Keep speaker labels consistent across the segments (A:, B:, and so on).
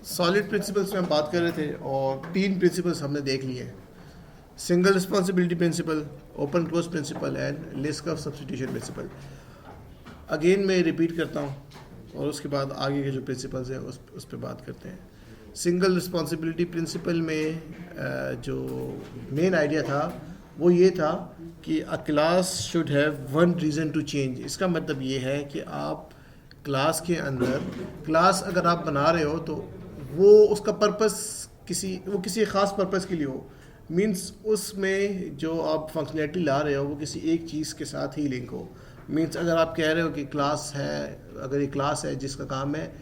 A: Solid principles में हम बात कर रहे थे और 3 प्रिंसिपल्स हमने देख लिए हैं। Single responsibility principle, open close principle and list of substitution principle. Again मैं रिपीट करता हूँ और उसके बाद आगे के जो प्रिंसिपल्स हैं उस पर बात करते हैं। सिंगल रिस्पॉन्सिबिलिटी प्रिंसिपल में जो मेन आइडिया था वो ये था कि a class should have one reason to change. इसका मतलब ये है कि आप क्लास के अंदर क्लास अगर आप बना रहे हो तो वो उसका पर्पस किसी ख़ास पर्पस के लिए हो। मींस उसमें जो आप फंक्शनैलिटी ला रहे हो वो किसी एक चीज़ के साथ ही लिंक हो। मींस अगर आप कह रहे हो कि क्लास है, अगर ये क्लास है जिसका काम है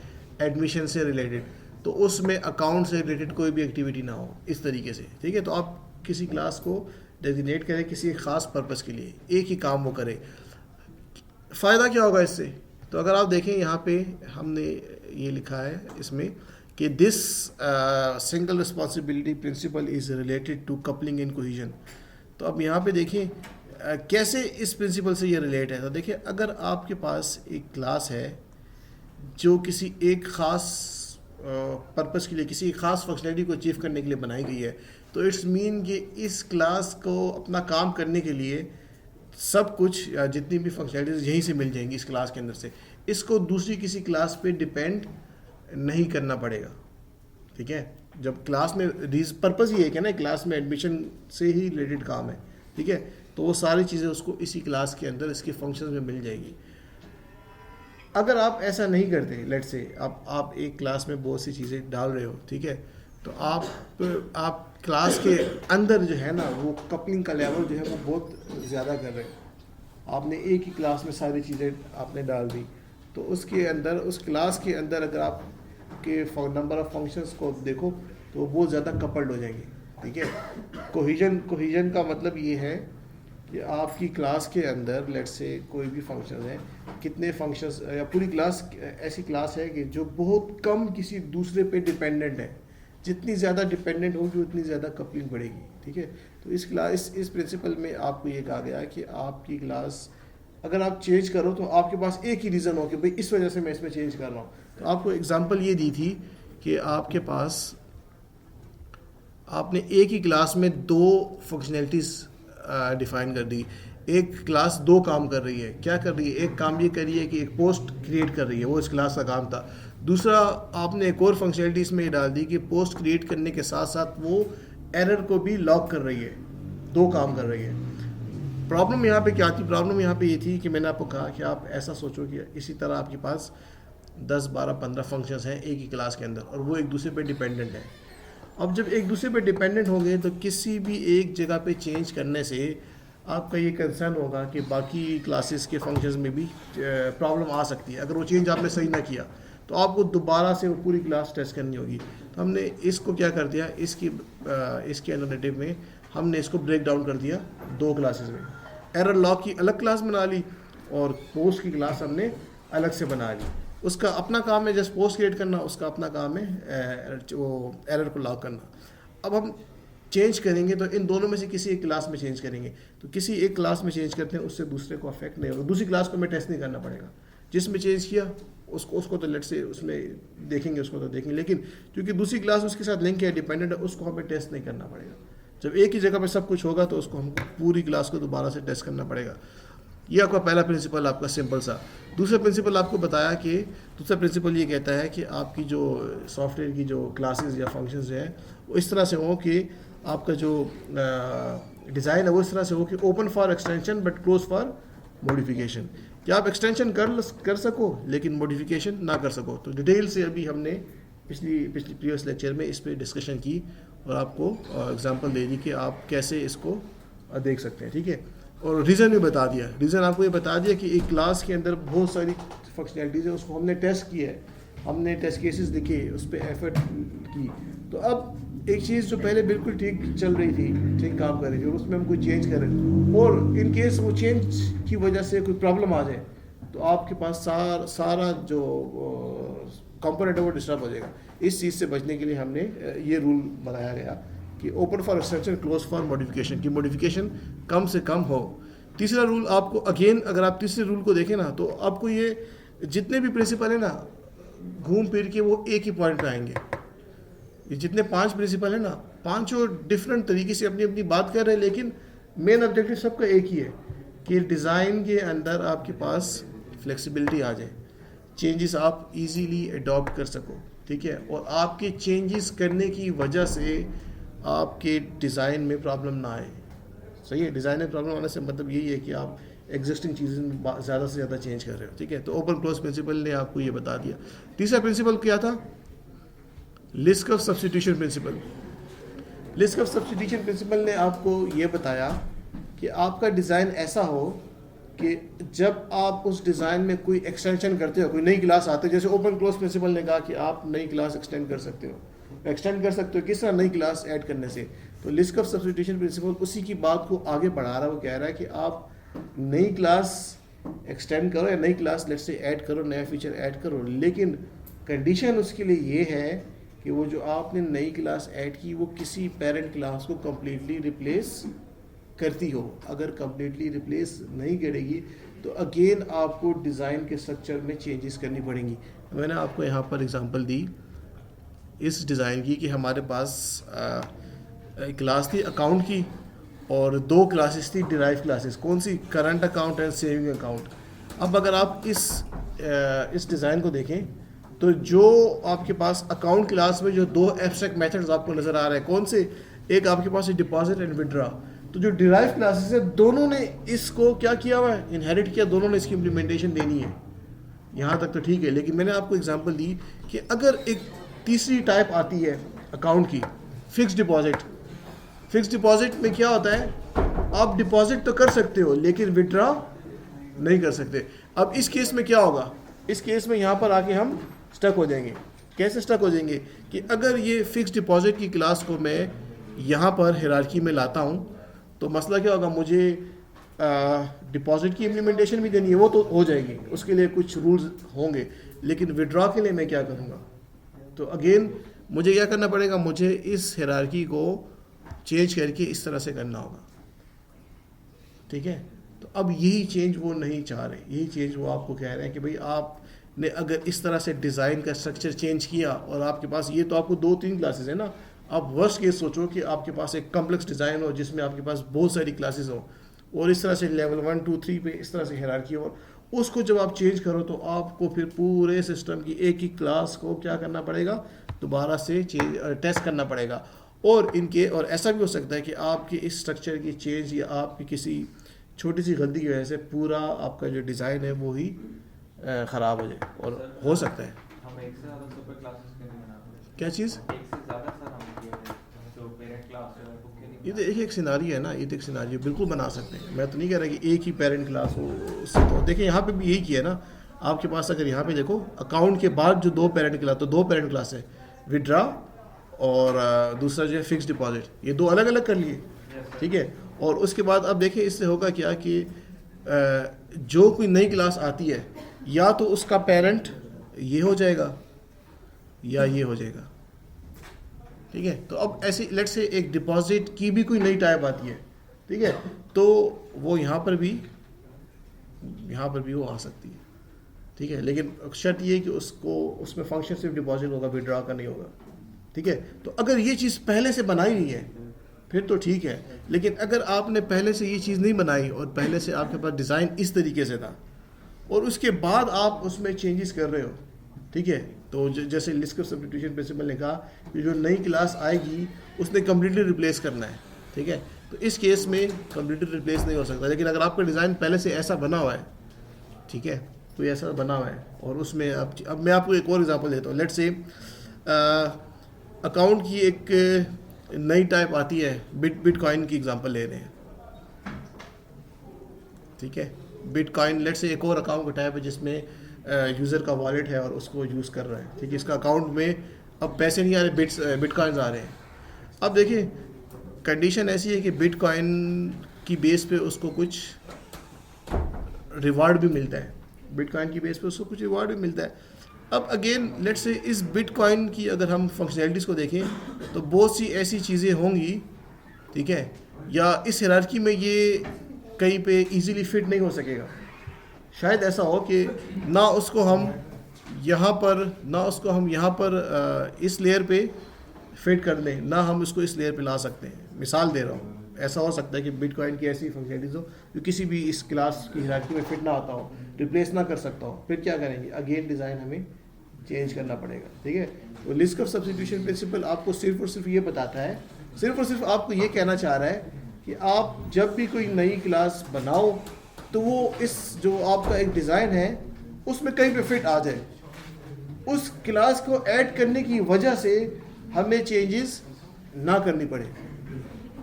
A: एडमिशन से रिलेटेड, तो उसमें अकाउंट से रिलेटेड कोई भी एक्टिविटी ना हो, इस तरीके से, ठीक है। तो आप किसी क्लास को डेजिग्नेट करें किसी ख़ास पर्पस के लिए, एक ही काम वो करे। फ़ायदा क्या होगा इससे? तो अगर आप देखें यहाँ पे हमने ये लिखा है इसमें कि this single responsibility principle is related to coupling in cohesion. तो अब यहाँ पे देखें कैसे इस प्रिंसिपल से ये रिलेट है। तो देखिए, अगर आपके पास एक क्लास है जो किसी एक ख़ास पर्पस के लिए, किसी ख़ास फंक्शनलिटी को अचीव करने के लिए बनाई गई है, तो इट्स मीन कि इस क्लास को अपना काम करने के लिए सब कुछ या जितनी भी फंक्शनलिटीज यहीं से मिल जाएंगी इस क्लास के अंदर से। इसको दूसरी किसी क्लास पे डिपेंड नहीं करना पड़ेगा, ठीक है। जब क्लास में पर्पस ये है कि ना क्लास में एडमिशन से ही रिलेटेड काम है, ठीक है, तो वो सारी चीज़ें उसको इसी क्लास के अंदर इसके फंक्शंस में मिल जाएगी। अगर आप ऐसा नहीं करते, लेट से आप एक क्लास में बहुत सी चीज़ें डाल रहे हो, ठीक है, तो आप क्लास के अंदर जो है ना वो कपलिंग का लेवल जो है वो बहुत ज़्यादा कर रहे हैं। आपने एक ही क्लास में सारी चीज़ें आपने डाल दी, तो उसके अंदर, उस क्लास के अंदर अगर आप के नंबर ऑफ फंक्शंस को देखो तो वो बहुत ज़्यादा कपल्ड हो जाएंगे, ठीक है। कोहिजन का मतलब ये है कि आपकी क्लास के अंदर लेट से कोई भी फंक्शन है, कितने फंक्शंस या पूरी क्लास ऐसी क्लास है कि जो बहुत कम किसी दूसरे पे डिपेंडेंट है। जितनी ज़्यादा डिपेंडेंट होगी उतनी ज़्यादा कपलिंग बढ़ेगी, ठीक है। तो इस प्रिंसिपल में आपको ये कहा गया है कि आपकी क्लास अगर आप चेंज करो तो आपके पास एक ही रीज़न हो कि भाई इस वजह से मैं इसमें चेंज कर रहा हूँ। तो आपको एग्जांपल ये दी थी कि आपके पास आपने एक ही क्लास में 2 फंक्शनैलिटीज़ डिफ़ाइन कर दी। एक क्लास 2 काम कर रही है, क्या कर रही है? एक काम ये कर रही है कि एक पोस्ट क्रिएट कर रही है, वो इस क्लास का काम था। दूसरा आपने एक और फंक्शनैलिटी इसमें डाल दी कि पोस्ट क्रिएट करने के साथ साथ वो एरर को भी लॉक कर रही है, 2 काम कर रही है। प्रॉब्लम यहाँ पे क्या थी? प्रॉब्लम यहाँ पे ये थी कि मैंने आपको कहा कि आप ऐसा सोचो कि इसी तरह आपके पास 10, 12, 15 फंक्शंस हैं एक ही क्लास के अंदर और वो एक दूसरे पे डिपेंडेंट है। अब जब एक दूसरे पे डिपेंडेंट होंगे तो किसी भी एक जगह पे चेंज करने से आपका ये कंसर्न होगा कि बाकी क्लासेस के फंक्शंस में भी प्रॉब्लम आ सकती है। अगर वो चेंज आपने सही ना किया तो आपको दोबारा से वो पूरी क्लास टेस्ट करनी होगी। तो हमने इसको क्या कर दिया, इसके अल्टरनेटिव में हमने इसको ब्रेक डाउन कर दिया 2 क्लासेस में। एरर लॉक की अलग क्लास बना ली और पोस्ट की क्लास हमने अलग से बना ली। उसका अपना काम है जस्ट पोस्ट क्रिएट करना, उसका अपना काम है वो एरर को लॉक करना। अब हम चेंज करेंगे तो इन दोनों में से किसी एक क्लास में चेंज करेंगे। तो किसी एक क्लास में चेंज करते हैं, उससे दूसरे को अफेक्ट नहीं होगा। दूसरी क्लास को हमें टेस्ट नहीं करना पड़ेगा। जिसमें चेंज किया उसको तो लेट से उसमें देखेंगे, उसको तो देखेंगे, लेकिन क्योंकि दूसरी क्लास उसके साथ लिंक है, डिपेंडेंट है, उसको हमें टेस्ट नहीं करना पड़ेगा। जब एक ही जगह पे सब कुछ होगा तो उसको हमको पूरी क्लास को दोबारा से टेस्ट करना पड़ेगा। ये आपका पहला प्रिंसिपल, आपका सिंपल सा। दूसरा प्रिंसिपल आपको बताया कि दूसरा प्रिंसिपल ये कहता है कि आपकी जो सॉफ्टवेयर की जो क्लासेस या फंक्शंस हैं वो इस तरह से हो कि आपका जो डिज़ाइन है वो इस तरह से हो कि open for extension but close for modification, कि आप एक्सटेंशन कर सको लेकिन मॉडिफिकेशन ना कर सको। तो डिटेल से अभी हमने पिछली प्रीवियस लेक्चर में इस पर डिस्कशन की और आपको एग्जांपल दे दी कि आप कैसे इसको देख सकते हैं, ठीक है। और रीज़न भी बता दिया। रीज़न आपको ये बता दिया कि एक क्लास के अंदर बहुत सारी फंक्शनैलिटीज़ है, उसको हमने टेस्ट किया है, हमने टेस्ट केसेस लिखे, उस पर एफर्ट की। तो अब एक चीज़ जो पहले बिल्कुल ठीक चल रही थी, ठीक काम कर रही थी, और उसमें हम कोई चेंज करें और इन केस वो चेंज की वजह से कोई प्रॉब्लम आ जाए तो आपके पास सारा जो कंपोनेंट है वो डिस्टर्ब हो जाएगा। इस चीज़ से बचने के लिए हमने ये रूल बनाया गया कि open for extension, close for modification, की मॉडिफिकेशन कम से कम हो। तीसरा रूल आपको अगेन, अगर आप तीसरे रूल को देखें ना तो आपको ये जितने भी प्रिंसिपल है ना, घूम फिर के वो एक ही पॉइंट पे आएंगे। ये जितने 5 प्रिंसिपल है ना, पांचों डिफरेंट तरीके से अपनी अपनी बात कर रहे हैं, लेकिन मेन ऑब्जेक्टिव सबका एक ही है कि डिज़ाइन के अंदर आपके पास फ्लेक्सिबिलिटी आ जाए, चेंजेस आप इजीली अडॉप्ट कर सको, ठीक है, और आपके चेंजेस करने की वजह से आपके डिज़ाइन में प्रॉब्लम ना आए। सही है, डिज़ाइन में प्रॉब्लम आने से मतलब यही है कि आप एग्जिस्टिंग चीज़ें में ज़्यादा से ज़्यादा चेंज कर रहे हो, ठीक है। तो ओपन क्लोज प्रिंसिपल ने आपको ये बता दिया। तीसरा प्रिंसिपल क्या था? List of substitution principle. List of substitution principle ने आपको ये बताया कि आपका डिज़ाइन ऐसा हो कि जब आप उस डिज़ाइन में कोई एक्सटेंशन करते हो, कोई नई क्लास आती है, जैसे ओपन क्लोज प्रिंसिपल ने कहा कि आप नई क्लास एक्सटेंड कर सकते हो। एक्सटेंड कर सकते हो किस तरह? नई क्लास ऐड करने से। तो लिस्ट ऑफ सब्स्टिट्यूशन प्रिंसिपल उसी की बात को आगे बढ़ा रहा है। वो कह रहा है कि आप नई क्लास एक्सटेंड करो या नई क्लास लेट्स से ऐड करो, नया फीचर ऐड करो, लेकिन कंडीशन उसके लिए ये है कि वो जो आपने नई क्लास ऐड की वो किसी पेरेंट क्लास को कम्प्लीटली रिप्लेस करती हो। अगर कम्प्लीटली रिप्लेस नहीं करेगी तो अगेन आपको डिज़ाइन के स्ट्रक्चर में चेंजेस करनी पड़ेंगी। मैंने आपको यहाँ पर एग्जांपल दी इस डिज़ाइन की कि हमारे पास क्लास थी अकाउंट की और 2 क्लासेस थी डिराइव क्लासेस। कौन सी? Current account and saving account. अब अगर आप इस डिज़ाइन को देखें तो जो आपके पास अकाउंट क्लास में जो 2 एब्स्ट्रैक्ट मेथड्स आपको नज़र आ रहे हैं, कौन से? एक आपके पास है डिपॉजिट एंड विड्रॉ। तो जो डिराइव क्लासेस है दोनों ने इसको क्या किया हुआ है? इनहेरिट किया, दोनों ने इसकी इम्प्लीमेंटेशन देनी है। यहाँ तक तो ठीक है, लेकिन मैंने आपको एग्जांपल दी कि अगर एक तीसरी टाइप आती है अकाउंट की, फिक्स्ड डिपॉजिट। फिक्स्ड डिपॉजिट में क्या होता है? आप डिपॉजिट तो कर सकते हो लेकिन विड्रॉ नहीं कर सकते। अब इस केस में क्या होगा? इस केस में यहाँ पर आके हम स्टक हो जाएंगे। कैसे स्टक हो जाएंगे? कि अगर ये फिक्स्ड डिपॉजिट की क्लास को मैं यहाँ पर हायरार्की में लाता हूँ तो मसला क्या होगा? मुझे डिपॉजिट की इम्प्लीमेंटेशन भी देनी है, वो तो हो जाएगी, उसके लिए कुछ रूल्स होंगे, लेकिन विड्रॉ के लिए मैं क्या करूँगा? तो अगेन मुझे क्या करना पड़ेगा? मुझे इस हायरार्की को चेंज करके इस तरह से करना होगा, ठीक है। तो अब यही चेंज वो नहीं चाह रहे, यही चेंज वो आपको कह रहे हैं कि भाई आपने अगर इस तरह से डिज़ाइन का स्ट्रक्चर चेंज किया और आपके पास ये तो आपको 2-3 क्लासेस है ना, आप वर्स्ट केस सोचो कि आपके पास एक कॉम्प्लेक्स डिज़ाइन हो जिसमें आपके पास बहुत सारी क्लासेस हो और इस तरह से लेवल 1, 2, 3 पे इस तरह से हायरार्की हो, उसको जब आप चेंज करो तो आपको फिर पूरे सिस्टम की एक ही क्लास को क्या करना पड़ेगा? दोबारा से टेस्ट करना पड़ेगा। और ऐसा भी हो सकता है कि आपके इस स्ट्रक्चर की चेंज या आपकी किसी छोटी सी गलती की वजह से पूरा आपका जो डिज़ाइन है वो ही ख़राब हो जाए, और हो सकता है।
B: हम एक से ज़्यादा सुपर क्लासेस क्यों नहीं बनाते?
A: क्या चीज़?
B: एक से ज़्यादा सर हम जो पेरेंट क्लास है वो क्यों नहीं?
A: ये तो एक सिनारी है ना, ये तो एक सिनारी बिल्कुल बना सकते हैं। मैं तो नहीं कह रहा कि एक ही पेरेंट क्लास हो उससे। तो देखिए यहाँ पे भी यही किया है ना आपके पास। अगर यहाँ पे देखो अकाउंट के बाद जो 2 पेरेंट क्लास, तो 2 पेरेंट क्लास है, विड्रॉ और दूसरा जो है फिक्स्ड डिपॉजिट, ये 2 अलग अलग कर लिए, ठीक है। और उसके बाद अब देखिए इससे होगा क्या कि जो कोई नई क्लास आती है या तो उसका पेरेंट ये हो जाएगा या ये हो जाएगा, ठीक है। तो अब ऐसे लेट्स से एक डिपॉजिट की भी कोई नई टाइप आती है, ठीक है, तो वो यहाँ पर भी वो आ सकती है, ठीक है। लेकिन शर्त ये है कि उसमें फंक्शन सिर्फ डिपॉजिट होगा, विड्रॉ का नहीं होगा, ठीक है। तो अगर ये चीज़ पहले से बनाई हुई है फिर तो ठीक है, लेकिन अगर आपने पहले से ये चीज़ नहीं बनाई और पहले से आपके पास डिज़ाइन इस तरीके से था और उसके बाद आप उसमें चेंजेस कर रहे हो, ठीक है, तो जैसे लिस्ट ऑफ सब्स्टिट्यूशन प्रिंसिपल ने कहा कि जो नई क्लास आएगी उसने कम्प्लीटली रिप्लेस करना है, ठीक है। तो इस केस में कम्प्लीटली रिप्लेस नहीं हो सकता। लेकिन अगर आपका डिज़ाइन पहले से ऐसा बना हुआ है, ठीक है, तो ऐसा बना हुआ है और उसमें अब मैं आपको एक और एग्जांपल देता हूँ। लेट्स से अकाउंट की एक नई टाइप आती है, बिटकॉइन की एग्जांपल ले रहे हैं, ठीक है। बिटकॉइन लेट्स से एक और अकाउंट का टाइप है जिसमें यूज़र का वॉलेट है और उसको यूज़ कर रहा है, ठीक है। इसका अकाउंट में अब पैसे नहीं आ रहे, बिटकॉइंस आ रहे हैं। अब देखिए कंडीशन ऐसी है कि बिटकॉइन की बेस पे उसको कुछ रिवार्ड भी मिलता है, बिटकॉइन की बेस पे उसको कुछ रिवार्ड भी मिलता है। अब अगेन लेट्स से इस बिटकॉइन की अगर हम फंक्शनैलिटीज़ को देखें तो बहुत सी ऐसी चीज़ें होंगी, ठीक है, या इस हायरार्की में ये कहीं पे इजीली फिट नहीं हो सकेगा। शायद ऐसा हो कि ना उसको हम यहाँ पर इस लेयर पे फिट कर लें, ना हम इसको इस लेयर पे ला सकते हैं। मिसाल दे रहा हूँ, ऐसा हो सकता है कि बिटकॉइन की ऐसी फंक्शनलिटीज हो जो किसी भी इस क्लास की हिरार्की में फिट ना आता हो, रिप्लेस ना कर सकता हो। फिर क्या करेंगे, अगेन डिज़ाइन हमें चेंज करना पड़ेगा, ठीक है। तो लिस्कफ सब्स्टिट्यूशन प्रिंसिपल आपको सिर्फ और सिर्फ ये बताता है, सिर्फ और सिर्फ आपको ये कहना चाह रहा है कि आप जब भी कोई नई क्लास बनाओ तो वो इस जो आपका एक डिज़ाइन है उसमें कहीं पे फिट आ जाए। उस क्लास को ऐड करने की वजह से हमें चेंजेस ना करनी पड़े।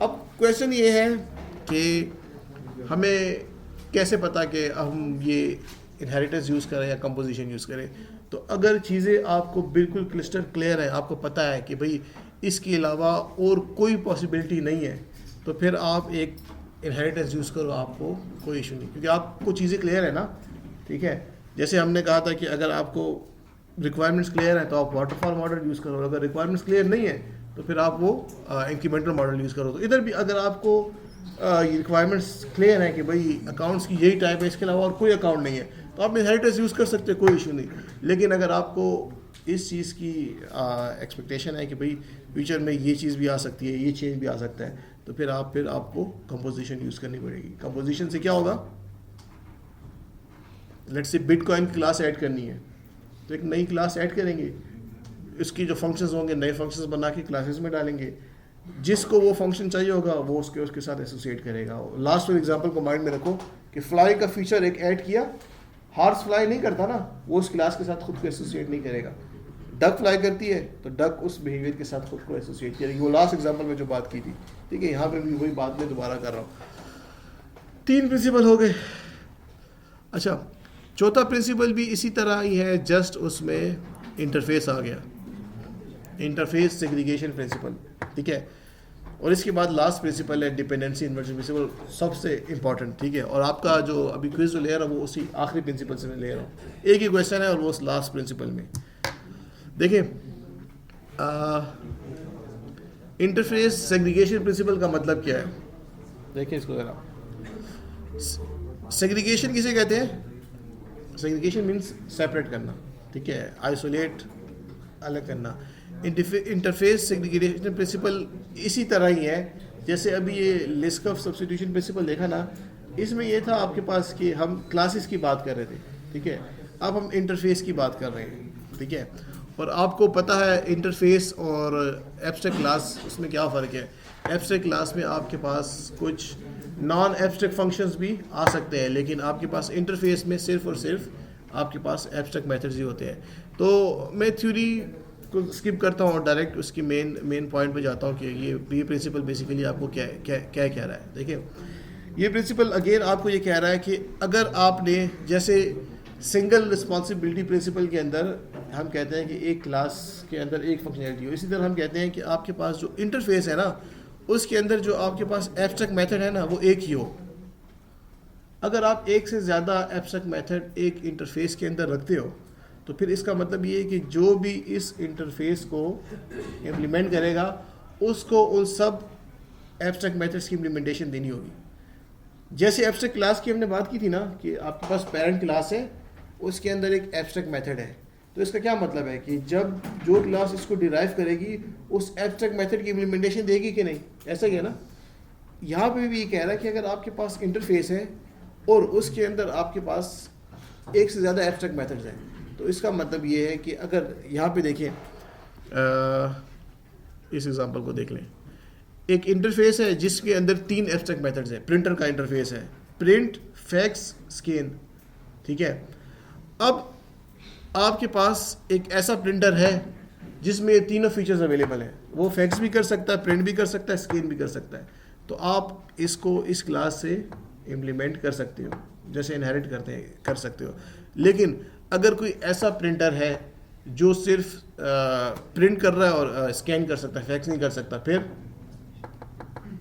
A: अब क्वेश्चन ये है कि हमें कैसे पता कि हम ये इनहेरिटेंस यूज़ करें या कंपोजिशन यूज़ करें। तो अगर चीज़ें आपको बिल्कुल क्लिस्टर क्लियर है, आपको पता है कि भाई इसके अलावा और कोई पॉसिबिलिटी नहीं है, तो फिर आप एक इनहेरिटेंस यूज़ करो, आपको कोई इशू नहीं, क्योंकि आपको चीज़ें क्लियर है ना, ठीक है। जैसे हमने कहा था कि अगर आपको रिक्वायरमेंट्स क्लियर है तो आप वाटरफॉल मॉडल यूज़ करो, अगर रिक्वायरमेंट्स क्लियर नहीं है तो फिर आप वो इंक्रीमेंटल मॉडल यूज़ करो। तो इधर भी अगर आपको रिक्वायरमेंट्स क्लियर है कि भाई अकाउंट्स की यही टाइप है, इसके अलावा और कोई अकाउंट नहीं है, तो आप इनहेरिटेंस यूज़ कर सकते हैं, कोई इशू नहीं। लेकिन अगर आपको इस चीज़ की एक्सपेक्टेशन है कि भाई फ्यूचर में ये चीज़ भी आ सकती है, ये चेंज भी आ सकता है, तो फिर आपको कंपोजिशन यूज़ करनी पड़ेगी। कंपोजिशन से क्या होगा, let's say bitcoin class add करनी है तो एक नई क्लास ऐड करेंगे, इसकी जो फंक्शंस होंगे नए फंक्शंस बना के क्लासेस में डालेंगे, जिसको वो फंक्शन चाहिए होगा वो उसके साथ एसोसिएट करेगा। लास्ट एग्जांपल को माइंड में रखो कि फ्लाई का फीचर एक ऐड किया, हार्स फ्लाई नहीं करता ना, वो उस क्लास के साथ खुद को एसोसिएट नहीं करेगा। डक फ्लाई करती है तो डक उस बिहेवियर के साथ खुद को एसोसिएट करेगी। वो लास्ट एग्जांपल में जो बात की थी, ठीक है, यहाँ पे भी वही बात मैं दोबारा कर रहा हूँ। 3 प्रिंसिपल हो गए। अच्छा, चौथा प्रिंसिपल भी इसी तरह ही है, जस्ट उसमें इंटरफेस आ गया, इंटरफेस सेग्रीगेशन प्रिंसिपल, ठीक है। और इसके बाद लास्ट प्रिंसिपल है डिपेंडेंसी इन्वर्जन प्रिंसिपल, सबसे इंपॉर्टेंट, ठीक है। और आपका जो अभी क्विज जो ले रहा हूँ वो उसी आखिरी प्रिंसिपल से मैं ले रहा हूँ। एक ही क्वेश्चन है और वो लास्ट प्रिंसिपल में। देखिए, इंटरफेस सेग्रीगेशन प्रिंसिपल का मतलब क्या है, देखिए इसको जरा। सेग्रीगेशन किसे कहते हैं? सेग्रीगेशन मीन्स सेपरेट करना, ठीक है, आइसोलेट, अलग करना। इंटरफेस सेग्रीगेशन प्रिंसिपल इसी तरह ही है जैसे अभी ये लिस्कफ सब्स्टिट्यूशन प्रिंसिपल देखा ना, इसमें ये था आपके पास कि हम क्लासेस की बात कर रहे थे, ठीक है, अब हम इंटरफेस की बात कर रहे हैं, ठीक है। और आपको पता है इंटरफेस और एब्स्ट्रैक्ट क्लास, उसमें क्या फ़र्क है। एब्स्ट्रैक्ट क्लास में आपके पास कुछ नॉन एब्स्ट्रैक्ट फंक्शंस भी आ सकते हैं, लेकिन आपके पास इंटरफेस में सिर्फ और सिर्फ आपके पास एब्स्ट्रैक्ट मेथड्स ही होते हैं। तो मैं थ्योरी को स्किप करता हूँ और डायरेक्ट उसकी मेन पॉइंट पे जाता हूँ कि ये प्रिंसिपल बेसिकली आपको क्या कह रहा है। देखिए, ये प्रिंसिपल अगेन आपको ये कह रहा है कि अगर आपने, जैसे सिंगल रिस्पॉन्सिबिलिटी प्रिंसिपल के अंदर हम कहते हैं कि एक क्लास के अंदर एक फंक्शनैलिटी हो, इसी तरह हम कहते हैं कि आपके पास जो इंटरफेस है ना, उसके अंदर जो आपके पास एब्स्ट्रैक्ट मेथड है ना, वो एक ही हो। अगर आप एक से ज़्यादा एब्स्ट्रैक्ट मेथड एक इंटरफेस के अंदर रखते हो तो फिर इसका मतलब ये है कि जो भी इस इंटरफेस को इम्प्लीमेंट करेगा उसको उन सब एब्स्ट्रैक्ट मेथड्स की इम्प्लीमेंटेशन देनी होगी। जैसे एब्स्ट्रैक्ट क्लास की हमने बात की थी ना कि आपके पास पेरेंट क्लास है, उसके अंदर एक एब्स्ट्रैक्ट मेथड है, तो इसका क्या मतलब है कि जब जो क्लास इसको डिराइव करेगी उस एब्स्ट्रैक्ट मेथड की इम्प्लीमेंटेशन देगी कि नहीं, ऐसा ही है ना। यहाँ पे भी ये कह रहा है कि अगर आपके पास इंटरफेस है और उसके अंदर आपके पास एक से ज़्यादा एब्स्ट्रैक्ट मेथड्स हैं, तो इसका मतलब ये है कि अगर यहाँ पे देखें, इस एग्जांपल को देख लें, एक इंटरफेस है जिसके अंदर 3 एब्स्ट्रैक्ट मेथड्स हैं। प्रिंटर का इंटरफेस है, प्रिंट, फैक्स, स्कैन, ठीक है। अब आपके पास एक ऐसा प्रिंटर है जिसमें ये तीनों फीचर्स अवेलेबल हैं, वो फैक्स भी कर सकता है, प्रिंट भी कर सकता है, स्कैन भी कर सकता है। तो आप इसको इस क्लास से इम्प्लीमेंट कर सकते हो, जैसे इनहेरिट कर सकते हो। लेकिन अगर कोई ऐसा प्रिंटर है जो सिर्फ प्रिंट कर रहा है और स्कैन कर सकता है, फैक्स नहीं कर सकता,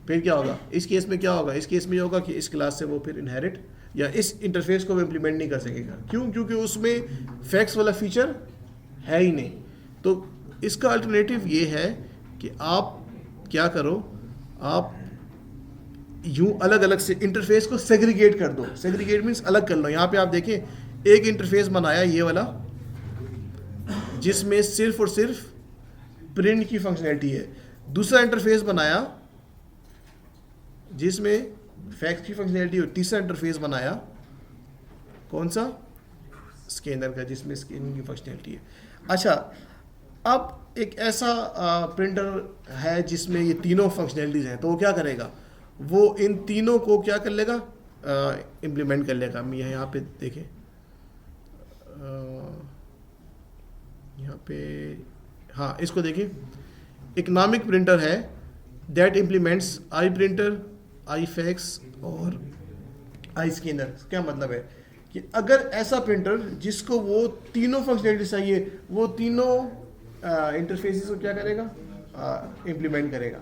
A: फिर क्या होगा? इस केस में क्या होगा? इस केस में ये होगा कि इस क्लास से वो फिर इनहेरिट या इस इंटरफेस को वो इम्प्लीमेंट नहीं कर सकेगा। क्यों? क्योंकि उसमें फैक्स वाला फीचर है ही नहीं। तो इसका अल्टरनेटिव ये है कि आप क्या करो, आप यूं अलग अलग से इंटरफेस को सेग्रीगेट कर दो। सेग्रीगेट मीन्स अलग कर लो। यहाँ पे आप देखें एक इंटरफेस बनाया ये वाला, जिसमें सिर्फ और सिर्फ प्रिंट की फंक्शनैलिटी है। दूसरा इंटरफेस बनाया जिसमें फैक्स की फंक्शनैलिटी है। तीसरा इंटरफेस बनाया कौन सा, स्कैनर का, जिसमें स्कैनिंग की फंक्शनैलिटी है। अच्छा, अब एक ऐसा प्रिंटर है जिसमें ये तीनों फंक्शनैलिटीज़ हैं, तो वो क्या करेगा, वो इन तीनों को क्या कर लेगा, इम्प्लीमेंट कर लेगा। हम यहाँ पे देखें, यहाँ पे हाँ इसको देखें, इकोनॉमिक प्रिंटर है that implements I printer, I fax और आई स्कैनर। क्या मतलब है कि अगर ऐसा प्रिंटर जिसको वो तीनों फंक्शनैलिटी चाहिए, वो तीनों इंटरफेसेस को क्या करेगा, इम्प्लीमेंट करेगा।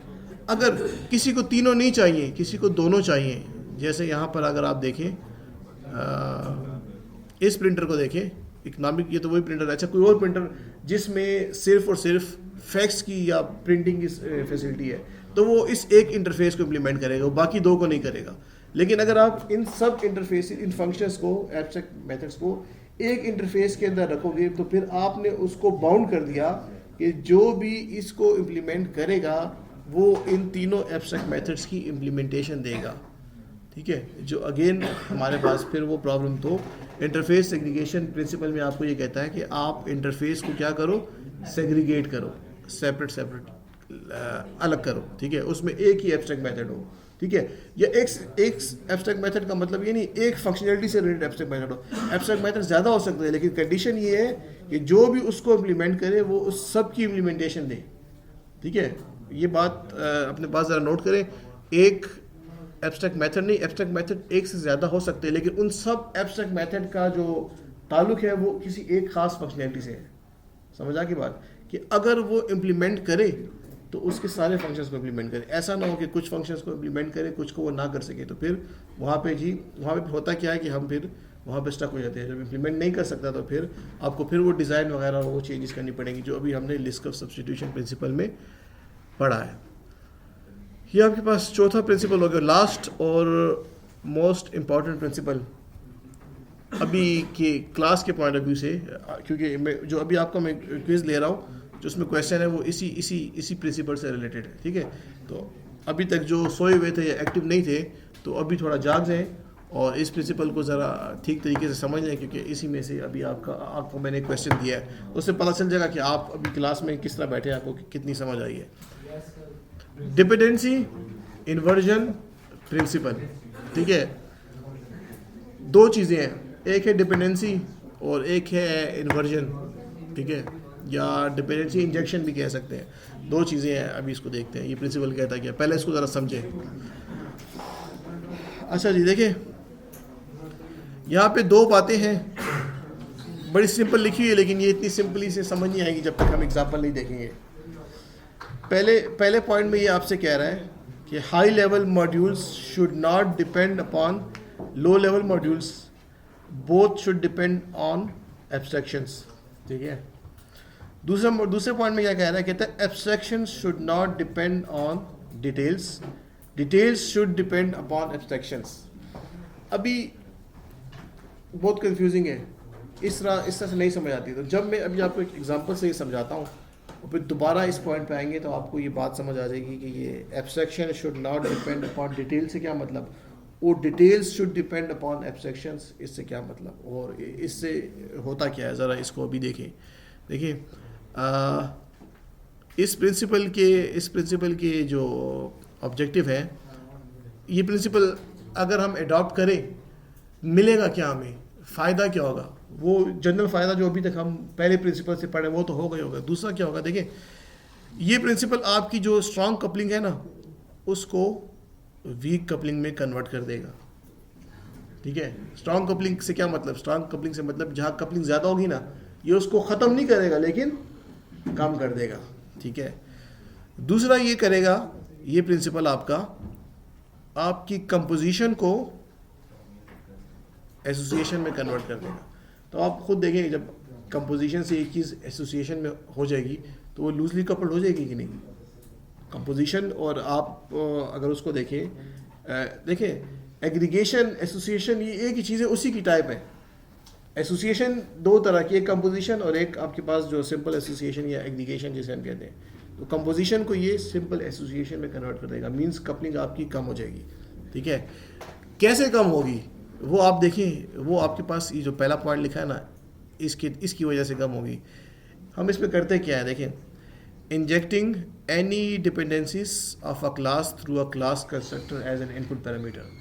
A: अगर किसी को तीनों नहीं चाहिए, किसी को दोनों चाहिए, जैसे यहाँ पर अगर आप देखें इस प्रिंटर को देखें, इकोनॉमिक, ये तो वही प्रिंटर है। अच्छा, कोई और प्रिंटर जिसमें सिर्फ और सिर्फ फैक्स की या प्रिंटिंग की फैसिलिटी है, तो वो इस एक इंटरफेस को इम्प्लीमेंट करेगा, वो बाकी दो को नहीं करेगा। लेकिन अगर आप इन सब इंटरफेस, इन फंक्शंस को, एब्स्ट्रैक्ट मेथड्स को एक इंटरफेस के अंदर रखोगे, तो फिर आपने उसको बाउंड कर दिया कि जो भी इसको इम्प्लीमेंट करेगा वो इन तीनों एब्स्ट्रैक्ट मेथड्स की इम्प्लीमेंटेशन देगा। ठीक है, जो अगेन हमारे पास फिर वो प्रॉब्लम, तो इंटरफेस सेग्रीगेशन प्रिंसिपल में आपको ये कहता है कि आप इंटरफेस को क्या करो, सेग्रीगेट करो, सेपरेट अलग करो। ठीक है, उसमें एक ही एब्स्ट्रैक्ट मेथड हो। ठीक है, या एक एब्स्ट्रैक्ट मेथड का मतलब ये नहीं एक फंक्शनैलिटी से रिलेटेड एब्स्ट्रैक्ट मेथड हो। एब्स्ट्रैक्ट मेथड ज़्यादा हो सकते हैं, लेकिन कंडीशन ये है कि जो भी उसको इम्प्लीमेंट करे वो उस सब की इम्प्लीमेंटेशन दे। ठीक है, ये बात अपने पास ज़रा नोट करें। एक एब्स्ट्रैक्ट मेथड नहीं, एब्स्ट्रैक्ट मेथड एक से ज़्यादा हो सकते हैं, लेकिन उन सब एब्स्ट्रैक्ट मेथड का जो ताल्लुक है वो किसी एक ख़ास फंक्शनैलिटी से है। समझा की बात, कि अगर वो इम्प्लीमेंट करे तो उसके सारे फंक्शंस को इम्प्लीमेंट करे। ऐसा ना हो कि कुछ फंक्शंस को इम्प्लीमेंट करे, कुछ को वो ना कर सके, तो फिर वहाँ पे होता क्या है कि हम फिर वहाँ पे स्टक हो जाते हैं। जब इम्प्लीमेंट नहीं कर सकता तो फिर आपको फिर वो डिज़ाइन वगैरह वो चेंजेस करनी पड़ेंगी, जो अभी हमने लिस्ट ऑफ सब्स्टिट्यूशन प्रिंसिपल में पढ़ा है। ये आपके पास चौथा प्रिंसिपल हो गया, लास्ट और मोस्ट इम्पॉर्टेंट प्रिंसिपल अभी के क्लास के पॉइंट ऑफ व्यू से, क्योंकि मैं जो अभी आपका मैं क्विज ले रहा हूँ, जो उसमें क्वेश्चन है वो इसी प्रिंसिपल से रिलेटेड है। ठीक है, तो अभी तक जो सोए हुए थे या एक्टिव नहीं थे, तो अभी थोड़ा जाग जाएं और इस प्रिंसिपल को ज़रा ठीक तरीके से समझ लें, क्योंकि इसी में से अभी आपको मैंने क्वेश्चन दिया है, उससे पता चल जाएगा कि आप अभी क्लास में किस तरह बैठे, आपको कितनी समझ आई है। Dependency inversion principle. ठीक है, दो चीज़ें हैं, एक है डिपेंडेंसी और एक है इन्वर्जन। ठीक है, या डिपेंडेंसी इंजेक्शन भी कह सकते हैं। दो चीज़ें हैं, अभी इसको देखते हैं ये प्रिंसिपल कहता है क्या, पहले इसको ज़रा समझें। अच्छा जी, देखिए यहाँ पे दो बातें हैं, बड़ी सिंपल लिखी हुई है, लेकिन ये इतनी सिंपली से समझ नहीं आएगी जब तक हम एग्जाम्पल नहीं देखेंगे। पहले पॉइंट में ये आपसे कह रहा है कि high level modules should not depend upon low level modules, both should depend on abstractions. ठीक है, दूसरे पॉइंट में क्या कह रहा है, कहता है abstraction should not depend on details, details should depend upon abstractions. अभी बहुत कंफ्यूजिंग है, इस तरह से नहीं समझ आती। तो जब मैं अभी आपको एक एग्जांपल से ये समझाता हूँ और फिर दोबारा इस पॉइंट पे आएंगे तो आपको ये बात समझ आ जाएगी कि ये abstraction should not depend upon detail से क्या मतलब, और details should depend upon abstractions, इससे क्या मतलब, और इससे होता क्या है, ज़रा इसको अभी देखें। देखिए इस प्रिंसिपल के जो ऑब्जेक्टिव है, ये प्रिंसिपल अगर हम अडॉप्ट करें मिलेगा क्या, हमें फ़ायदा क्या होगा। वो जनरल फ़ायदा जो अभी तक हम पहले प्रिंसिपल से पढ़े वो तो होगा ही होगा। दूसरा क्या होगा, देखिए ये प्रिंसिपल आपकी जो स्ट्रॉन्ग कपलिंग है ना, उसको वीक कपलिंग में कन्वर्ट कर देगा। ठीक है, स्ट्रॉन्ग कपलिंग से क्या मतलब, स्ट्रॉन्ग कपलिंग से मतलब जहाँ कपलिंग ज़्यादा होगी ना, ये उसको ख़त्म नहीं करेगा लेकिन कम कर देगा। ठीक है, दूसरा ये करेगा, ये प्रिंसिपल आपकी कंपोजिशन को एसोसिएशन में कन्वर्ट कर देगा। तो आप खुद देखेंगे जब कंपोजिशन से एक चीज़ एसोसिएशन में हो जाएगी तो वो लूजली कपल्ड हो जाएगी कि नहीं। कंपोजिशन और आप अगर उसको देखें देखें एग्रीगेशन एसोसिएशन ये एक ही चीज़ है, उसी की टाइप है। एसोसिएशन दो तरह की, एक कंपोजिशन और एक आपके पास जो सिंपल एसोसिएशन या एग्रीगेशन जिसे हम कहते हैं। तो कंपोजिशन को ये सिंपल एसोसिएशन में कन्वर्ट कर देगा, मींस कपलिंग आपकी कम हो जाएगी। ठीक है, कैसे कम होगी वो आप देखें, वो आपके पास ये जो पहला पॉइंट लिखा है ना, इसकी वजह से कम होगी। हम इस पे करते क्या है, देखें, injecting any dependencies of a class through a class constructor as an input parameter.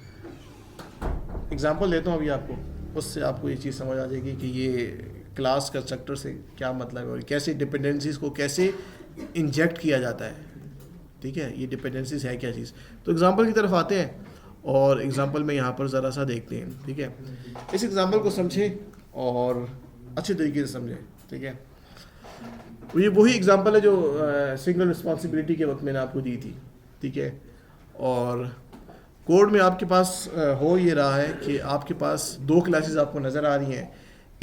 A: Example देता हूँ अभी आपको, उससे आपको ये चीज़ समझ आ जाएगी कि ये क्लास कंस्ट्रक्टर से क्या मतलब है और कैसे डिपेंडेंसीज को कैसे इंजेक्ट किया जाता है। ठीक है, ये डिपेंडेंसीज है क्या चीज़। तो एग्जांपल की तरफ आते हैं और एग्जांपल में यहाँ पर ज़रा सा देखते हैं। ठीक है, इस एग्जांपल को समझें और अच्छे तरीके से समझें। ठीक है, ये वही एग्जांपल है जो सिंगल रिस्पॉन्सिबिलिटी के वक्त मैंने आपको दी थी। ठीक है, और कोड में आपके पास हो ये रहा है कि आपके पास दो क्लासेस आपको नज़र आ रही हैं।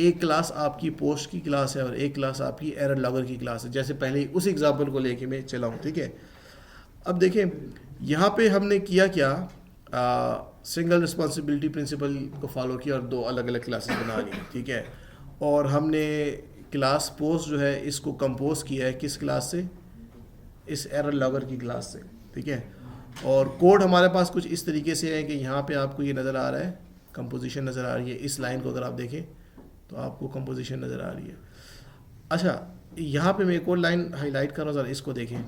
A: एक क्लास आपकी पोस्ट की क्लास है और एक क्लास आपकी एरर लॉगर की क्लास है, जैसे पहले उस एग्जांपल को लेके मैं चला हूँ। ठीक है, अब देखें यहाँ पे हमने किया क्या, सिंगल रिस्पॉन्सिबिलिटी प्रिंसिपल को फॉलो किया और दो अलग अलग क्लासेस बना ली। ठीक है, और हमने क्लास पोस्ट जो है इसको कंपोज किया है किस क्लास से, इस एरर लॉगर की क्लास से। ठीक है, और कोड हमारे पास कुछ इस तरीके से है कि यहाँ पे आपको ये नज़र आ रहा है, कंपोजिशन नज़र आ रही है। इस लाइन को अगर आप देखें तो आपको कंपोजिशन नज़र आ रही है। अच्छा, यहाँ पे मैं एक और लाइन हाईलाइट कर रहा हूँ, ज़रा इसको देखें।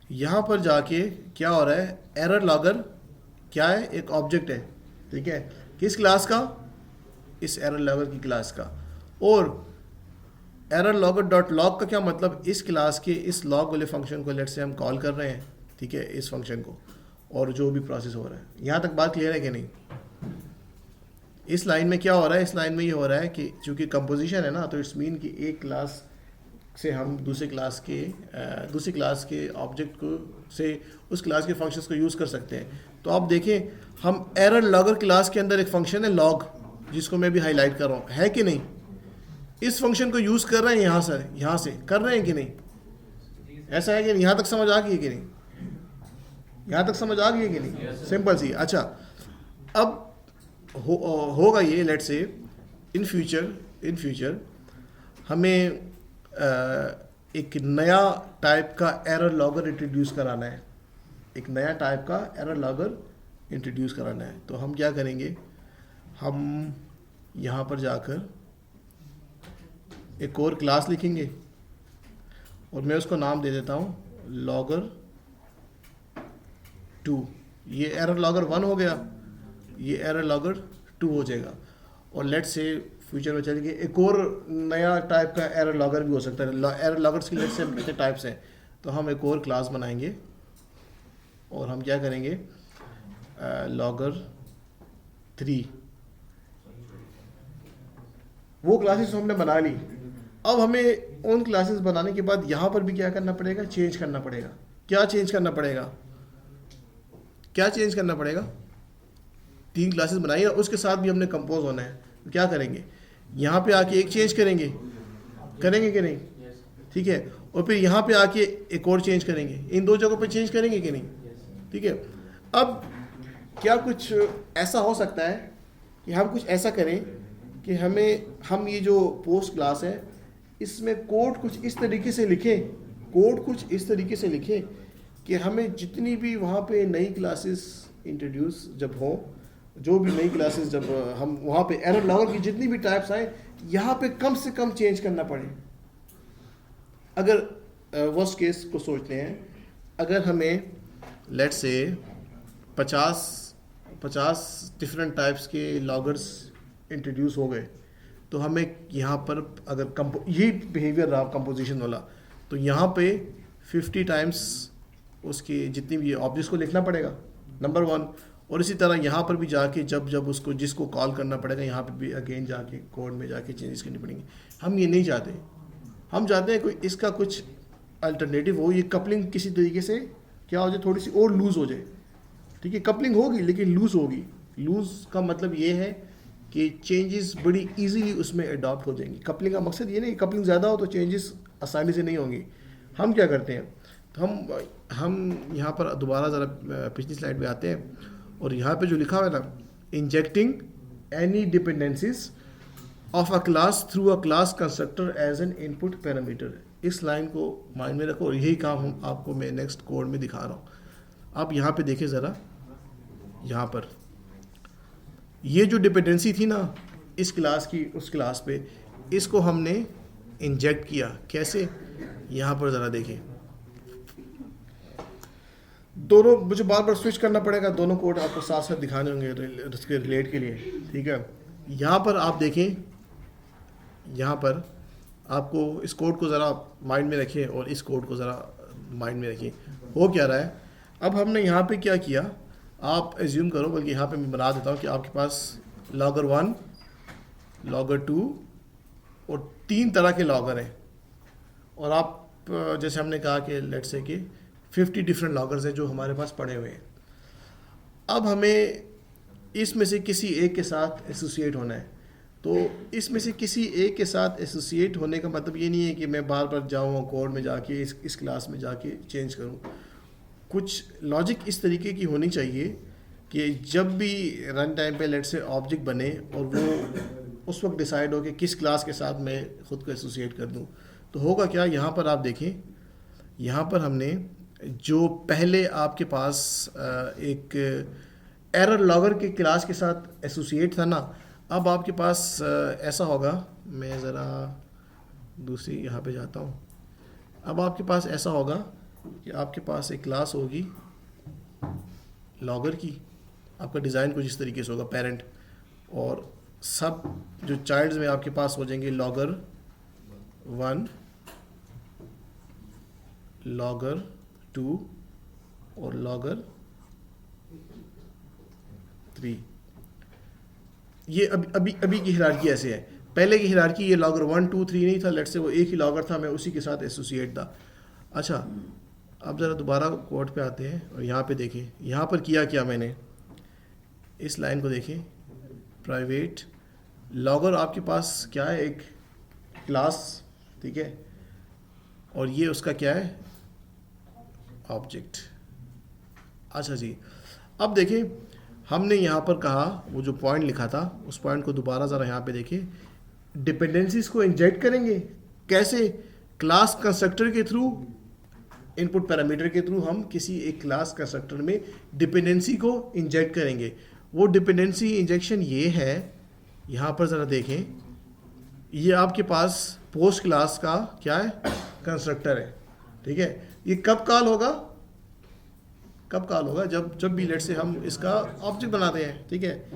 A: यहाँ पर जाके क्या हो रहा है, एरर लॉगर क्या है, एक ऑब्जेक्ट है। ठीक है, किस क्लास का, इस एरर लॉगर की क्लास का। और एरर लॉगर डॉट लॉग का क्या मतलब, इस क्लास के इस लॉग वाले फंक्शन को लेट से हम कॉल कर रहे हैं। ठीक है, इस फंक्शन को, और जो भी प्रोसेस हो रहा है। यहाँ तक बात क्लियर है कि नहीं। इस लाइन में क्या हो रहा है, इस लाइन में ये हो रहा है कि चूंकि कंपोजिशन है ना, तो इट्स मीन कि एक क्लास से हम दूसरी क्लास के ऑब्जेक्ट को से उस क्लास के फंक्शंस को यूज़ कर सकते हैं। तो आप देखें, हम एरर लॉगर क्लास के अंदर एक फंक्शन है लॉग, जिसको मैं भी हाईलाइट कर रहा हूँ, है कि नहीं। इस फंक्शन को यूज़ कर रहे हैं यहाँ से कर रहे हैं कि नहीं, ऐसा है कि नहीं। यहाँ तक समझ आ गई है कि नहीं, यहाँ तक समझ आ गई है कि नहीं, सिंपल सी। अच्छा, अब होगा ये, लेट से इन फ्यूचर हमें एक नया टाइप का एरर लॉगर इंट्रोड्यूस कराना है, एक नया टाइप का एरर लॉगर इंट्रोड्यूस कराना है। तो हम क्या करेंगे, हम यहाँ पर जाकर एक और क्लास लिखेंगे और मैं उसको नाम दे देता हूँ लॉगर 2। ये एरर लॉगर 1 हो गया, ये एरर लॉगर 2 हो जाएगा। और लेट से फ्यूचर में चलेंगे एक और नया टाइप का एरर लॉगर भी हो सकता है। एरर लॉगर्स की लेट से हम कितने टाइप्स हैं, तो हम एक और क्लास बनाएंगे और हम क्या करेंगे, लॉगर 3। वो क्लासेस हमने बना ली। अब हमें उन क्लासेस बनाने के बाद यहाँ पर भी क्या करना पड़ेगा, चेंज करना पड़ेगा। क्या चेंज करना पड़ेगा, 3 क्लासेस बनाई है, उसके साथ भी हमने कंपोज होना है। तो क्या करेंगे, यहाँ पे आके एक चेंज करेंगे कि नहीं। ठीक है, और फिर यहाँ पे आके एक और चेंज करेंगे, इन 2 जगहों पे चेंज करेंगे कि नहीं। ठीक है, अब क्या कुछ ऐसा हो सकता है कि हम कुछ ऐसा करें कि हम ये जो पोस्ट क्लास है इसमें कोड कुछ इस तरीके से लिखें कि हमें जितनी भी वहाँ पे नई क्लासेस इंट्रोड्यूस जब हो, जो भी नई क्लासेस जब हम वहाँ पे एरर लॉगर की जितनी भी टाइप्स आए, यहाँ पे कम से कम चेंज करना पड़े। अगर वर्स्ट केस को सोचते हैं, अगर हमें लेट से 50 डिफरेंट टाइप्स के लॉगर्स इंट्रोड्यूस हो गए, तो हमें यहाँ पर अगर यही बिहेवियर रहा कंपोजिशन वाला, तो यहाँ पे 50 टाइम्स उसकी जितनी भी ऑब्जेक्ट्स को लिखना पड़ेगा, नंबर 1। और इसी तरह यहाँ पर भी जाके जब उसको जिसको कॉल करना पड़ेगा, यहाँ पे भी अगेन जाके कोड में जाके चेंजेस करनी पड़ेंगी। हम ये नहीं चाहते, हम चाहते हैं कोई इसका कुछ अल्टरनेटिव हो। ये कपलिंग किसी तरीके से क्या हो जाए, थोड़ी सी और लूज़ हो जाए। ठीक है, कपलिंग होगी लेकिन लूज़ होगी। लूज़ का मतलब ये है कि चेंजेस बड़ी इजीली उसमें अडॉप्ट हो जाएंगी। कपलिंग का मकसद ये नहीं, कपलिंग ज़्यादा हो तो चेंजेस आसानी से नहीं होंगी। हम क्या करते हैं, तो हम यहाँ पर दोबारा ज़रा पिछली स्लाइड पे आते हैं और यहाँ पे जो लिखा हुआ है ना, injecting any dependencies of a class through a class constructor as an input parameter, इस लाइन को माइंड में रखो और यही काम हम आपको मैं नेक्स्ट कोड में दिखा रहा हूँ। आप यहाँ पे देखें ज़रा, यहाँ पर ये जो डिपेंडेंसी थी ना इस क्लास की उस क्लास पे, इसको हमने इंजेक्ट किया। कैसे? यहाँ पर ज़रा देखें, दोनों मुझे बार बार स्विच करना पड़ेगा, दोनों कोड आपको साथ साथ दिखाने होंगे उसके रिलेट के लिए, ठीक है। यहाँ पर आप देखें, यहाँ पर आपको इस कोड को ज़रा माइंड में रखें और इस कोड को ज़रा माइंड में रखें। हो क्या रहा है, अब हमने यहाँ पे क्या किया, आप एज्यूम करो, बल्कि यहाँ पे मैं बना देता हूँ कि आपके पास लॉगर 1, लॉगर 2 और 3 तरह के लॉगर हैं, और आप जैसे हमने कहा कि लेट्स से कि 50 डिफरेंट लॉगर्स हैं जो हमारे पास पड़े हुए हैं। अब हमें इसमें से किसी एक के साथ एसोसिएट होना है। तो इसमें से किसी एक के साथ एसोसिएट होने का मतलब ये नहीं है कि मैं बार बार जाऊँ कोड में जाके इस क्लास में जाके चेंज करूँ। कुछ लॉजिक इस तरीके की होनी चाहिए कि जब भी रन टाइम पे लेट से ऑब्जेक्ट बने और वो उस वक्त डिसाइड हो कि किस क्लास के साथ मैं ख़ुद को एसोसिएट कर दूँ। तो होगा क्या, यहाँ पर आप देखें, यहाँ पर हमने जो पहले आपके पास एक एरर लॉगर के क्लास के साथ एसोसिएट था ना, अब आपके पास ऐसा होगा, मैं ज़रा दूसरी यहाँ पे जाता हूँ। अब आपके पास ऐसा होगा कि आपके पास एक क्लास होगी लॉगर की, आपका डिज़ाइन कुछ इस तरीके से होगा, पेरेंट, और सब जो चाइल्ड्स में आपके पास हो जाएंगे लॉगर 1, लॉगर 2 और लॉगर 3। ये अभी की हिरार्की ऐसे है। पहले की हिरार्की ये लॉगर 1, 2, 3 नहीं था, लेट्स से वो एक ही लॉगर था, मैं उसी के साथ एसोसिएट था। अच्छा, अब ज़रा दोबारा कोड पे आते हैं और यहाँ पे देखें, यहाँ पर किया क्या मैंने, इस लाइन को देखें, प्राइवेट लॉगर आपके पास क्या है, एक क्लास, ठीक है, और ये उसका क्या है, ऑब्जेक्ट। अच्छा जी, अब देखें, हमने यहाँ पर कहा, वो जो पॉइंट लिखा था उस पॉइंट को दोबारा ज़रा यहाँ पे देखें, डिपेंडेंसीज को इंजेक्ट करेंगे। कैसे? क्लास कंस्ट्रक्टर के थ्रू, इनपुट पैरामीटर के थ्रू हम किसी एक क्लास कंस्ट्रक्टर में डिपेंडेंसी को इंजेक्ट करेंगे। वो डिपेंडेंसी इंजेक्शन ये है, यहाँ पर ज़रा देखें, ये आपके पास पोस्ट क्लास का क्या है, कंस्ट्रक्टर है, ठीक है। ये कब कॉल होगा, जब भी लेट से हम इसका ऑब्जेक्ट बनाते हैं, ठीक है।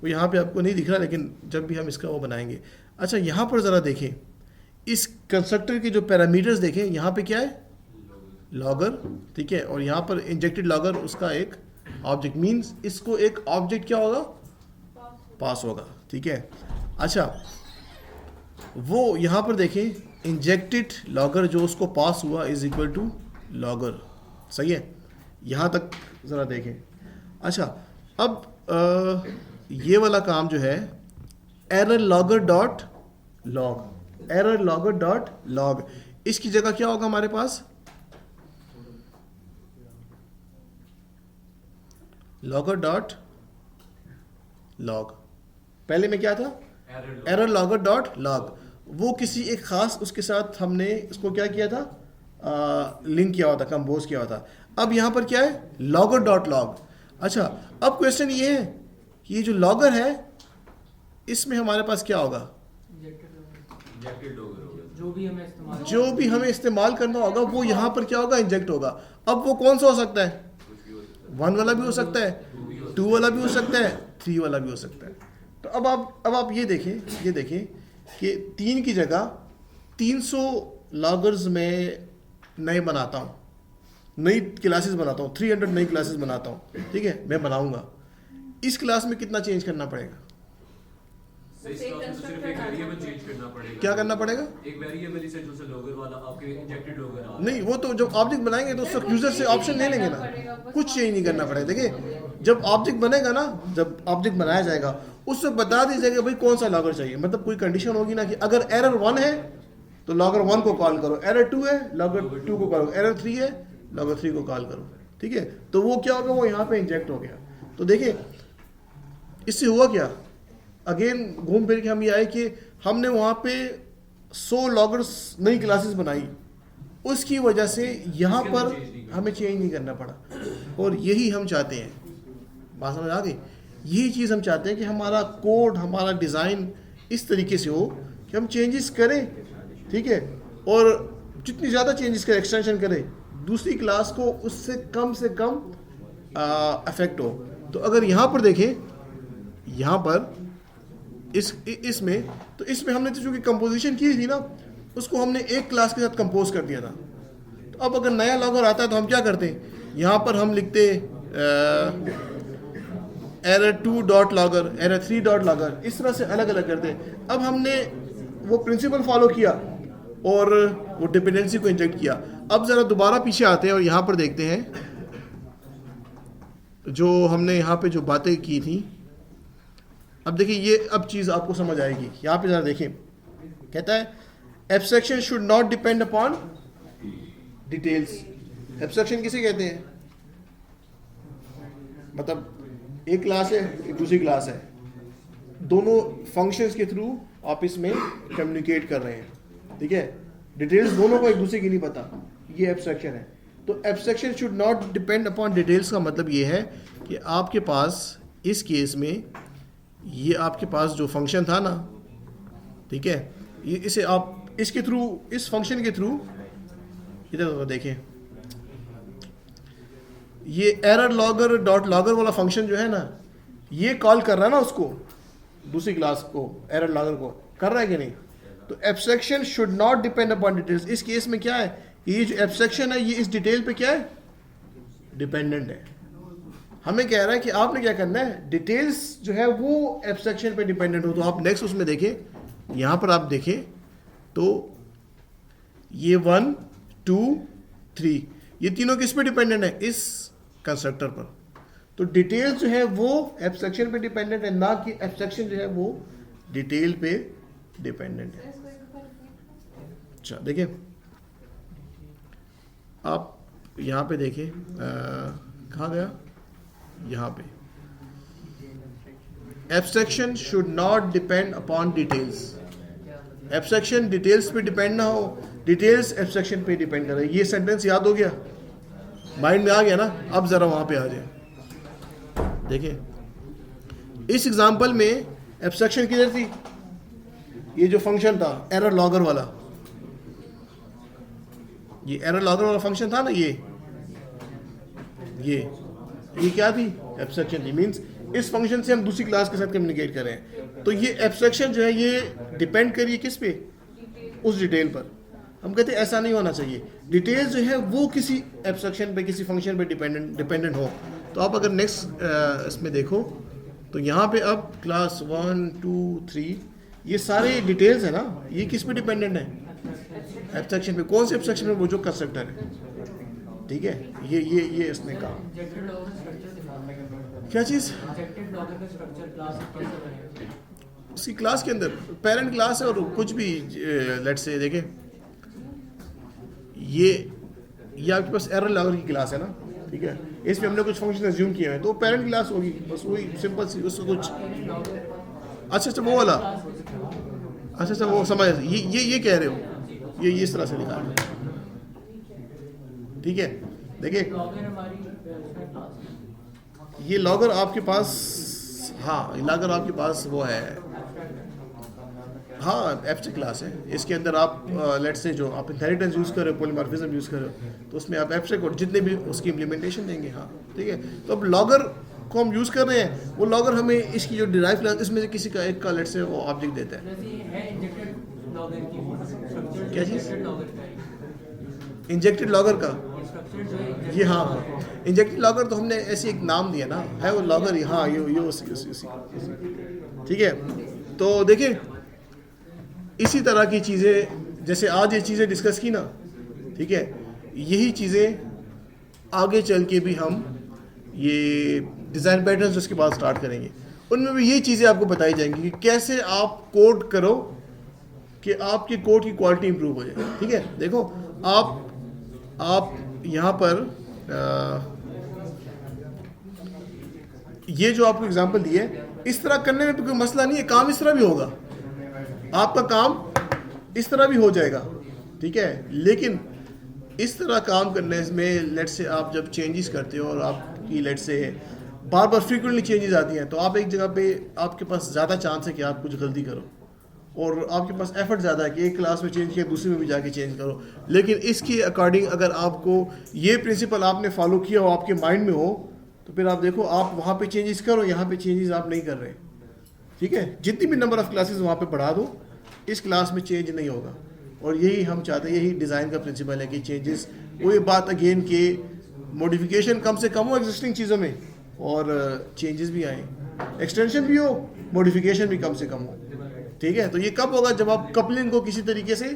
A: वो यहाँ पे आपको नहीं दिख रहा, लेकिन जब भी हम इसका वो बनाएंगे। अच्छा, यहाँ पर ज़रा देखें, इस कंस्ट्रक्टर के जो पैरामीटर्स देखें, यहाँ पे क्या है, लॉगर, ठीक है, और यहाँ पर इंजेक्टेड लॉगर उसका एक ऑब्जेक्ट, मींस इसको एक ऑब्जेक्ट क्या होगा, पास होगा, ठीक है। अच्छा, वो यहाँ पर देखें, इंजेक्टेड लॉगर जो उसको पास हुआ इज इक्वल टू लॉगर, सही है। यहाँ तक ज़रा देखें। अच्छा, अब ये वाला काम जो है, error logger dot log, error logger dot log, इसकी जगह क्या होगा हमारे पास, लॉगर डॉट लॉग। पहले में क्या था, एरर लॉगर डॉट लॉग। वो किसी एक खास उसके साथ हमने इसको क्या किया था, लिंक किया हुआ था, कंपोज किया हुआ था। अब यहाँ पर क्या है, लॉगर डॉट लॉग। अच्छा, अब क्वेश्चन ये है कि ये जो लॉगर है इसमें हमारे पास क्या होगा, जो भी हमें इस्तेमाल करना होगा वो यहाँ पर क्या होगा, इंजेक्ट होगा। अब वो कौन सा हो सकता है, 1 वाला भी हो सकता है, 2 वाला भी हो सकता है, 3 वाला भी हो सकता है। तो अब आप ये देखें कि 3 की जगह 300 लॉगर्स में नए बनाता हूँ, नई क्लासेस बनाता हूँ, 300 नई क्लासेस बनाता हूँ, ठीक है, मैं बनाऊंगा। इस क्लास में कितना चेंज करना पड़ेगा,
C: सिर्फ एक वेरिएबल चेंज करना पड़ेगा।
A: क्या करना पड़ेगा,
C: एक वेरिएबल ही से जो से लॉगर वाला आपके इंजेक्टेड लॉगर आ
A: नहीं, वो तो जब ऑब्जेक्ट बनाएंगे तो उससे यूजर से ऑप्शन ले लेंगे ना, कुछ चेंज नहीं करना पड़ेगा। देखिए, जब ऑब्जेक्ट बनेगा ना, जब ऑब्जेक्ट बनाया जाएगा उस वक्त बता दीजिएगा भाई कौन सा लॉगर चाहिए। मतलब कोई कंडीशन होगी ना कि अगर एरर 1 है तो लॉगर 1 को कॉल करो, एरर 2 है लॉगर 2 को कॉल करो, एरर 3 है logger 3 को कॉल करो, ठीक है। तो वो क्या होगा, वो यहाँ पे इंजेक्ट हो गया। तो देखिए इससे हुआ क्या, अगेन घूम फिर के हम ये आए कि हमने वहाँ पे 100 लॉगर्स नई क्लासेस बनाई, उसकी वजह से यहाँ पर हमें चेंज नहीं करना पड़ा। और यही हम चाहते हैं, बात समझ आ गई, यही चीज़ हम चाहते हैं कि हमारा कोड, हमारा डिज़ाइन इस तरीके से हो कि हम चेंजेस करें, ठीक है, और जितनी ज़्यादा चेंजेस करें, एक्सटेंशन करें, दूसरी क्लास को उससे कम से कम अफेक्ट हो। तो अगर यहाँ पर देखें, यहाँ पर इसमें तो इसमें हमने तो चूँकि कंपोजिशन की थी ना, उसको हमने एक क्लास के साथ कंपोज कर दिया था। तो अब अगर नया लॉगर आता है तो हम क्या करते हैं, यहाँ पर हम लिखते error2.logger, error3.logger, इस तरह से अलग अलग करते हैं। अब हमने वो प्रिंसिपल फॉलो किया और वो डिपेंडेंसी को इंजेक्ट किया। अब ज़रा दोबारा पीछे आते हैं और यहाँ पर देखते हैं जो हमने यहाँ पे जो बातें की थी। अब देखिए ये अब चीज़ आपको समझ आएगी। यहाँ पे ज़रा देखिए, कहता है abstraction should not depend upon details. Abstraction किसे कहते हैं, मतलब एक क्लास है, एक दूसरी क्लास है, दोनों फंक्शंस के थ्रू आप इसमें कम्युनिकेट कर रहे हैं, ठीक है। डिटेल्स दोनों को एक दूसरे की नहीं पता, ये एब्स्ट्रैक्शन है। तो abstraction should not depend upon details का मतलब ये है कि आपके पास इस केस में ये आपके पास जो फंक्शन था ना, ठीक है, ये इसे आप इसके थ्रू, इस फंक्शन के थ्रू, इधर देखें, ये एरर लॉगर डॉट लॉगर वाला फंक्शन जो है ना, ये कॉल कर रहा है ना उसको, दूसरी क्लास को, एरर लॉगर को कर रहा है कि नहीं। तो abstraction should not depend upon details. इस केस में क्या है, ये जो एब्स्ट्रैक्शन है ये इस डिटेल पे क्या है, डिपेंडेंट है। हमें कह रहा है कि आपने क्या करना है, डिटेल्स जो है वो एब्स्ट्रैक्शन पे डिपेंडेंट हो। तो आप नेक्स्ट उसमें देखें, यहाँ पर आप देखें तो ये 1 2 3 ये तीनों किस पे डिपेंडेंट है, इस कंस्ट्रक्टर पर। तो डिटेल्स जो है वो एब्स्ट्रैक्शन पे डिपेंडेंट है, ना कि एब्स्ट्रैक्शन जो है वो डिटेल पे डिपेंडेंट है। अच्छा देखिए, आप यहाँ पे देखिए, कहाँ गया, यहाँ पे abstraction should not depend upon details. Abstraction details पे डिपेंड ना हो, डिटेल्स एब्स्ट्रैक्शन पे डिपेंड कर रहे हैं। ये सेंटेंस याद हो गया, माइंड में आ गया ना। अब जरा वहां पे आ जाए, देखिए इस एग्जांपल में एब्स्ट्रैक्शन किधर थी, ये जो फंक्शन था एरर लॉगर वाला, ये एरर लॉगर वाला फंक्शन था ना, ये क्या थी, एब्स्ट्रैक्शन थी। मींस इस फंक्शन से हम दूसरी क्लास के साथ कम्युनिकेट कर रहे हैं। तो ये एब्स्ट्रैक्शन जो है ये डिपेंड करिए किस पे, उस डिटेल पर। हम कहते हैं ऐसा नहीं होना चाहिए, डिटेल्स जो है वो किसी एब्स्ट्रैक्शन पे, किसी फंक्शन पे डिपेंडेंट हो। तो आप अगर नेक्स्ट इसमें देखो तो यहाँ पे अब क्लास 1 2 3 ये सारे डिटेल्स है ना, ये किस पे डिपेंडेंट है, एब्स्ट्रैक्शन पे। कौन से एब्स्ट्रैक्शन में, वो जो कंस्ट्रक्टर है, ठीक है। ये इसने कहा क्या चीज़, उसकी क्लास के अंदर पेरेंट क्लास है और कुछ भी लेट्स से देखें, ये आपके पास एरर लॉगर की क्लास है ना, ठीक है। इसमें हमने कुछ फंक्शन अज्यूम किए हैं तो पेरेंट क्लास होगी, बस वही सिंपल सी, उसको कुछ अच्छा वो वाला, अच्छा वो समझ, ये कह रहे हो, ये इस तरह से लिखा है, ठीक है। देखिए ये लॉगर आपके पास, हाँ लॉगर आपके पास वो है, हाँ एब्स्ट्रैक्ट क्लास है। इसके अंदर आप लेट्स से जो आप इनहेरिटेंस यूज़ कर रहे हो, पॉलीमॉर्फिज्म यूज़ कर रहे हो, तो उसमें आप एब्स्ट्रैक्ट और जितने भी उसकी इम्प्लीमेंटेशन देंगे, हाँ ठीक है। तो अब लॉगर को हम यूज़ कर रहे हैं, वो लॉगर हमें इसकी जो डिराइव क्लास, इसमें से किसी का एक का लेट्स से वो ऑब्जेक्ट देता है। क्या चीज़, इंजेक्टेड लॉगर का, ये हाँ इंजेक्टेड लॉगर तो हमने ऐसे एक नाम दिया ना, है वो लॉगर ही, हाँ ये उसी ठीक है। तो देखिए इसी तरह की चीज़ें, जैसे आज ये चीज़ें डिस्कस की ना, ठीक है, यही चीज़ें आगे चल के भी हम ये डिज़ाइन पैटर्न्स उसके बाद स्टार्ट करेंगे, उनमें भी यही चीज़ें आपको बताई जाएंगी कि कैसे आप कोड करो कि आपके कोड की क्वालिटी इंप्रूव हो जाए, ठीक है। देखो आप यहाँ पर ये जो आपको एग्जांपल दिए, इस तरह करने में कोई मसला नहीं है, काम इस तरह भी होगा, आपका काम इस तरह भी हो जाएगा, ठीक है। लेकिन इस तरह काम करने में लेट से आप जब चेंजेस करते हो और आपकी लेट से बार बार फ्रीक्वेंटली चेंजेस आती हैं, तो आप एक जगह पे आपके पास ज़्यादा चांस है कि आप कुछ गलती करो, और आपके पास एफर्ट ज़्यादा है कि एक क्लास में चेंज किया दूसरे में भी जाके चेंज करो। लेकिन इसके अकॉर्डिंग अगर आपको ये प्रिंसिपल आपने फॉलो किया हो, आपके माइंड में हो, तो फिर आप देखो आप वहाँ पे चेंजेस करो, यहाँ पे चेंजेस आप नहीं कर रहे, ठीक है। जितनी भी नंबर ऑफ़ क्लासेस वहाँ पे बढ़ा दो, इस क्लास में चेंज नहीं होगा। और यही हम चाहते हैं, यही डिज़ाइन का प्रिंसिपल है कि चेंजेस, वही बात अगेन कि मॉडिफिकेशन कम से कम हो एग्जिस्टिंग चीज़ों में, और चेंजेस भी आए, एक्सटेंशन भी हो, मॉडिफिकेशन भी कम से कम हो, ठीक है। तो ये कब होगा? जब आप कपलिंग को किसी तरीके से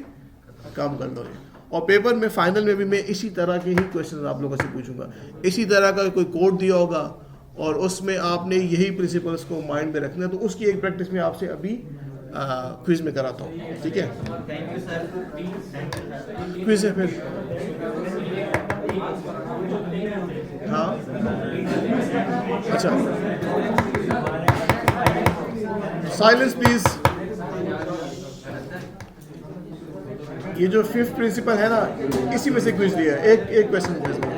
A: काम कर दोगे। और पेपर में फाइनल में भी मैं इसी तरह के ही क्वेश्चन आप लोगों से पूछूंगा, इसी तरह का कोई कोड दिया होगा और उसमें आपने यही प्रिंसिपल्स को माइंड में रखना है, तो उसकी एक प्रैक्टिस में आपसे अभी क्विज में कराता हूँ, ठीक है।
B: थैंक यू सर,
A: क्विज है फिर, हाँ अच्छा, साइलेंस प्लीज। ये जो फिफ्थ प्रिंसिपल है ना, इसी में से क्विज दिया है, एक क्वेश्चन क्विज में।